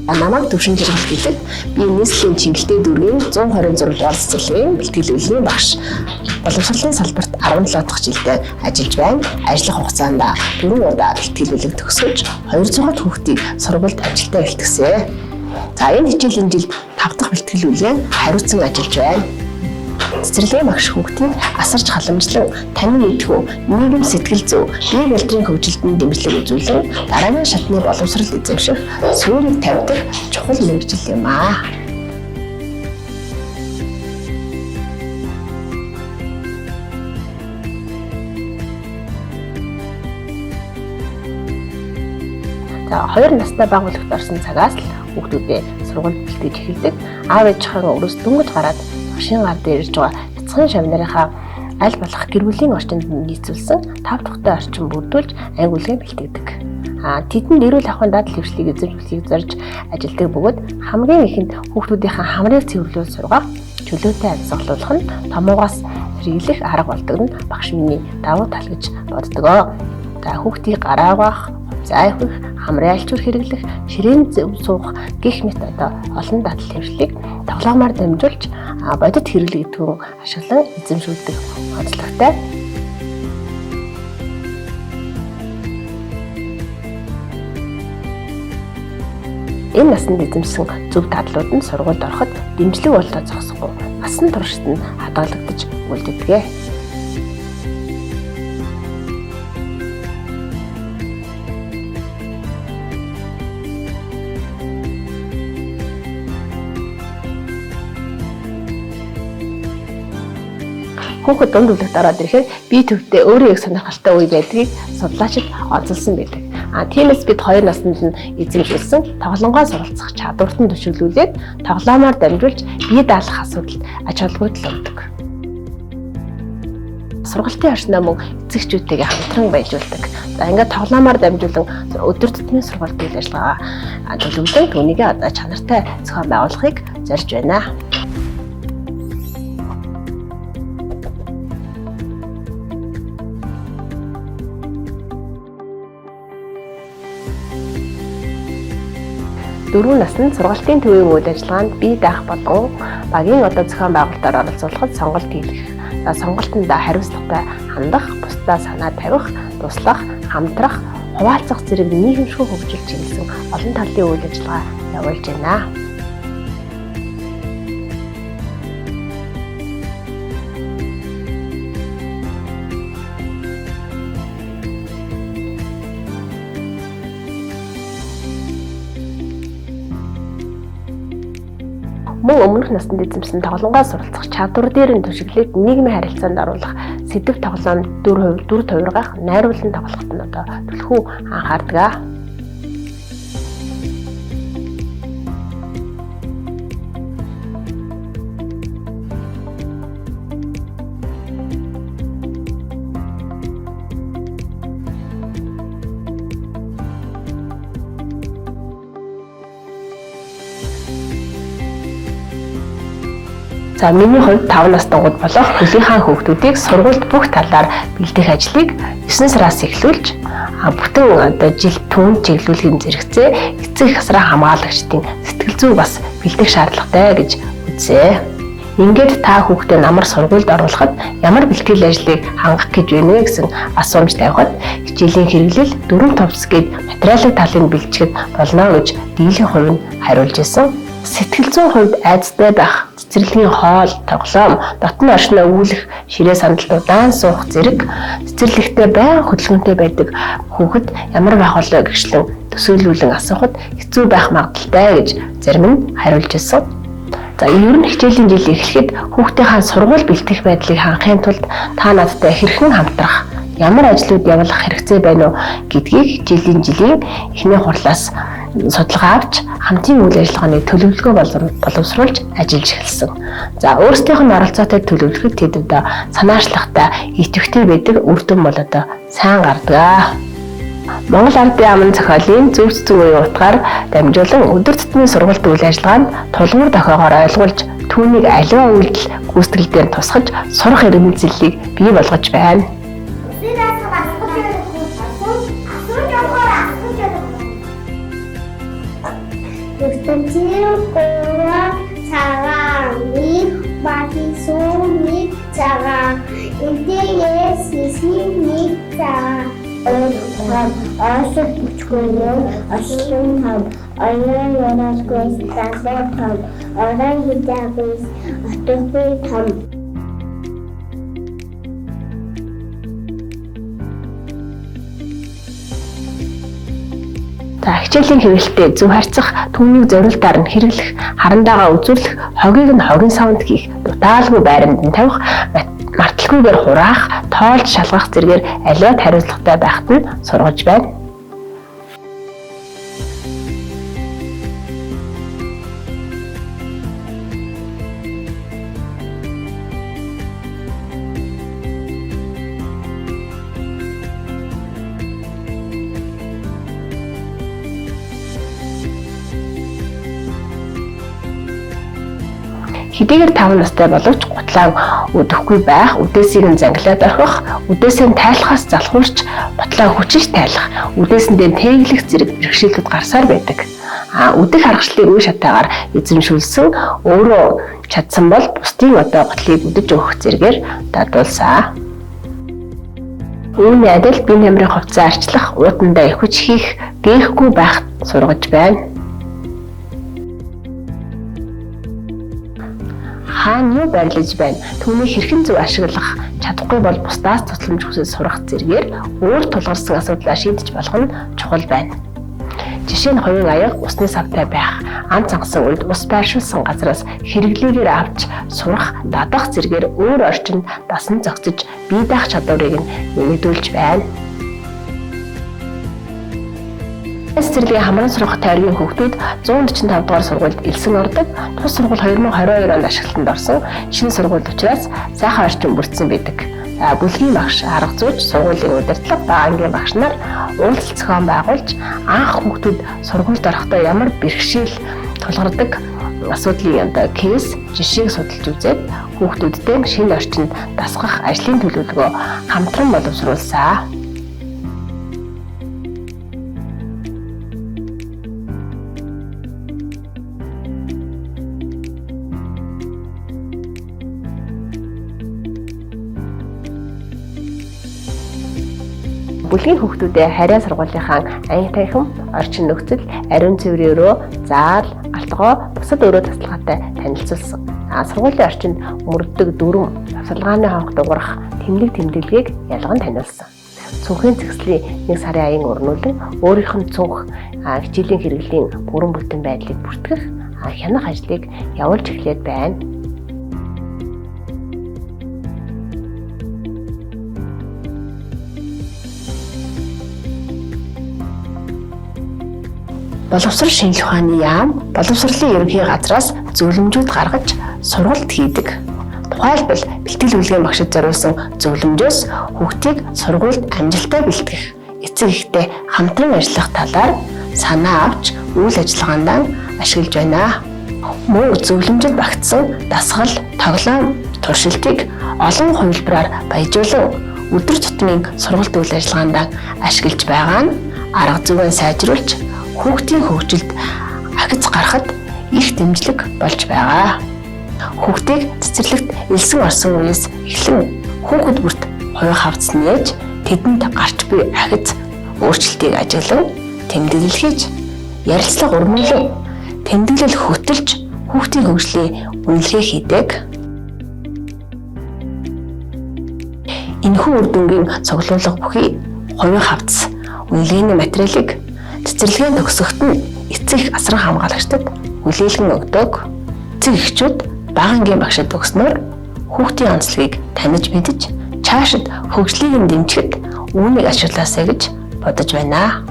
Намайг төвшин зэрэг гэдэг би нийслэлийн чиглэлтэй дүүргийн 126 дугаар цэцэрлэгийн бэлтгэлүүлгийн багш. Боловсролын салбарт 17 дахь жилдээ ажиллаж байна. Ажлах хугацаанд 4 удаа бэлтгэлүүлэг төгсөж 200 хүүхдийг сургуульд ажилдаа бэлтгэсэн. За энэ хичээлийн жилд 5 дахь бэлтгэлүүлгийн хариуцсан ажиллаж байна. Цэцэрлэгийн багш хүүхдийн асарч халамжлан танин мэдхүү нийгэм сэтгэл зүй бие болдрын хөгжилтөнд дэмжлэг үзүүлэн дараагийн шатны боловсрол эзэмших суурийг тавьдаг чухал мэргэжил юм аа. За 2 настай бага бүлэгт орсон цагаас л хүүхдүүдээ сургуульд бэлтгэж эхэлдэг. Аав ээжийн өрөөс дөнгөж гараад машин гар дээр ирж байгаа эцгийн шавнарынхаа аль болох гэр бүлийн орчинд нийцүүлсэн 5 дахьтай орчин бүрдүүлж ангиулгыг бэлтгэдэг. Тэдэнд эрүүл ахуйн дадал хөвшлийг эзэмшүүлэхийг зорж ажилладаг бөгөөд хамгийн ихэнд хүүхдүүдийн хамрыг цэвэрлүүл сургаах, чөлөөтэй амьсгалуулах нь томоогоос хэрэглэх арга болдог нь багш миний давуу тал гэж боддог. За хүүхдийг гараагаах, зайхих, хамрын алчуур хэрэглэх, ширээн суух гэх мэт олон дадал хөвшлийг тоглоомоор дамжуулж бодит хэрэглэгдэхүүн ашиглан эзэмшүүлдэг онцлогтой. Энэ наснд эзэмсэн зөв дадлууд нь сургуульд ороход дэмжлэг болоо зогсохгүй насан туршид нь хадгалагдаж үлддэг. Хүүхэд дунд бүлэгт ороод ирэхээр бие төвдөө өөрөө их сонирхолтой үе байдгийг судлаачид онцолсон байдаг. Тиймээс бид 2 наснд нь эзэмшүүлсэн тоглоомгоо суралцах чадварт нь төшөөлүүлээд тоглоомоор дамжуулж бие даалгах асуудалд ач холбогдол өгдөг. Сургалтын орчноо мөн эцэгчүүдтэйгээ хамтран баяжуулдаг. За ингээд тоглоомоор дамжуулан өдөр тутмын сургалт үйл ажиллагаа төлөвлөн түүнийг чанартай зохион байгуулахыг зорж байна. Дөрвөн наснд сургалтын төвийн үйл ажиллагаанд бие даах болгон багийн зохион байгуулалтаар оролцуулахад сонголт хийх. Сонголтод хариуцлагатай хандах, бусдаа санаа тавих, туслах, хамтрах, хуваалцах зэрэг нийгэмшгүй хөгжил чиглэсэн олон талын үйл ажиллагаа явуулж байна. Мөн өмнөх наснд эзэмсэн тоглоомгоо суралцах чадвар дээр нь түшиглээд нийгмийн харилцаанд оруулах, сэдв тоглоом дүр тувиргаах, найруулан тоглоход нь түлхүү анхаардаг. За миний хувьд 5 настайгууд болох хөлийнхаа хүүхдүүдийг сургуульд бүх талаар бэлдэх ажлыг 9 сараас эхлүүлж бүтэн жил түүнд чиглүүлэхийн зэрэгцээ эцэг их асраа хамгаалагчдын сэтгэл зүй бас бэлдэх шаардлагатай гэж үзье. Ингээд та хүүхдээ намар сургуульд оруулахад ямар бэлтгэл ажлыг хангах гэж байна вэ гэсэн асуумж тавихад хичээлийн хэрэглэл 4 товс гээд материалын талыг бэлтгэхэд болно гэж дийлэн хувь нь хариулж ирсэн. Сэтгэл зүйн хувьд айцтай байх, цэцэрлэгийн хоол, тоглоом, дотны оршноо өвлөх, ширээ сандал удаан суух зэрэг цэцэрлэгтээ байнга хөдөлгөөнтэй байдаг хүүхэд ямар байх болоо гэгчлэн төсөөлүүлэн асуухад хэцүү байх магадaltaй гэж зарим нь хариулж ирсэн. За ер нь хичээлийн жил эхлэхэд хүүхдийнхээ сургууль бэлтгэх байдлыг хангахын тулд та надтай хэрхэн хамтрах, ямар ажлууд явуулах хэрэгцээ байна уу гэдгийг хичээлийн жилийн эхний хурлаас судалгаа авч хамтын үйл ажиллагааны төлөвлөгөө боловсруулж ажиллаж эхэлсэн. За өөрсдийнх нь оролцоотой төлөвлөхөд тэд санаачлагтай идэвхтэй байдаг үр дүн бол сайн гардаг. Монгол Ардын аман зохиолын зөвс зүйн утгаар дамжуулан өдөр тутмын сургалт үйл ажиллагаанд тулгуур дохиогоор ойлгуулж түүнийг аливаа үйлдэл гүйцэтгэлээр тусгаж сурах эрмэлзлийг бий болгож байна. Tustantirukoa sarangni matisuni sarang intiye sisini sarang ham asuk kuchkuyon aslum ham ayah yonas kuis tasbih ham orang hijab kuis atukui ham. За хичээлийн хэрэгэлтэд зөв харьцах, түүнийг зориултаар нь хэрэглэх, харандаага үзүүлэх, хогийг нь хогийн савнд хийх, дутаалгүй байранд нь тавих, марталгүйгээр хураах, тоолж шалгах зэргээр аливаад хариуцлагатай байхад нь сургаж байна. Хэдийгээр 5 настай боловч гутлаа өдөхгүй байх, үдээсийг нь занглаад орхих, үдээсээ тайлахаас залхуурч гутлаа хүчилж тайлах, үдээсэндээ тээглэх зэрэг бэрхшээлүүд гарсаар байдаг. Үдэх аргачлалыг үе шатаагаар эзэмшүүлсэн, өөрөө чадсан бол бусдын гутлыг үдэж өгөх зэргээр дадуулсан. Үүний адил бие намрын хувцас арчлах, уудандаа их хүч хийх, гээхгүй байх сургаж байна. Хаана юу байрлаж байна? Түүнийг хэрхэн зөв ашиглах, чадахгүй бол бусдаас тусламж хүсэж сурах зэргээр өөр тулгарсан асуудлаа шийдэж болох нь чухал байна. Жишээ нь хоёрын аяга усны савтай байх, ан цангасан үед ус байршуулсан газраас хэрэглээгээр авч сурах, дадах зэргээр өөр орчинд дасан зохицож бие даах чадварыг нь нэмэгдүүлж байна. Цэцэрлэгийн хамран сурах тойргийн хүүхдүүд 145 дугаар сургуульд элсэн ордог. Тус сургууль 2022 онд ашиглалтанд орсон. Шинэ сургууль учраас сайхан орчин бүрдсэн байдаг. Бүлгийн багш, арга зүйч, сургуулийн удирдлага, багангийн багш нар уулзалт зохион байгуулж анх хүүхдүүд сургуульд орохдоо ямар бэрхшээл тулгардаг асуудлын кейс жишээг судалж үзээд хүүхдүүдтэй шинэ орчинд дасгах ажлын төлөвлөгөө хамтран боловсруулсан. Бүлгийн хүүхдүүдээ харьяа сургуулийнхаа аян танхим, орчин нөхцөл, ариун цэврээрөө заал, алтгоо, бусад өөрөө тасалгаатай танилцуулсан. Сургуулийн орчинд мөрддөг дүрм, тасалгааны хонх дуурах, тэмдэг тэмдэглэгийг ялган таниулсан. Цүнхийн зэгслийн 1 сарын аян өрнүүлэн өөрийнх нь цүнх хичээлийн хэрэглийн бүрэн бүтэн байдлыг бүртгэх хянах ажлыг явуулж эхлээд байна. Боловсрол шинжилгээ ухааны яам, боловсролын ерөнхий газраас зөвлөмжүүд гаргаж сургалт хийдэг. Тухайлбал бэлтгэл үйлгийн багшид зориулсан зөвлөмжөөс хүүхдийг сургуульд амжилттай бэлтгэх, эцэг эхтэй хамтран ажиллах талаар санаа авч үйл ажиллагаанд ашиглаж байна. Мөн зөвлөмжөд багтсан дасгал, тоглоом, туршилтыг олон хувилбараар баяжуулан өдөр тутмын сургалт үйл ажиллагаанд ашиглаж байгаа нь арга зүйн сайжруулж хүүхдийн хөгжилд агц гарахад их дэмжлэг болж байгаа. Хүүхдийг цэцэрлэгт элсэн орсон үеэс эхлэн хүүхэд бүрт хувийн хавцас нээж тэдэнд гарч буй агц өөрчлөлтийг ажиглан тэмдэглэл хийж ярилцлага урмуулан тэмдэглэл хөтөлж хүүхдийн хөгжлийн үнэлгээ хийдэг. Энэхүү үр дүнгийн цуглуулга бүхий хувийн хавцас үнэлгээний материалыг цэцэрлэгийн төгсөгт нь эцэг асран хамгаалагчдад хүлээлгэн өгдөг. Эцэг эхчүүд багангийн багшид өгснөөр хүүхдийн онцлогийг таних мэдж цаашид хөгжлийг нь дэмжихэд үүнийг ашиглаасай гэж бодож байна.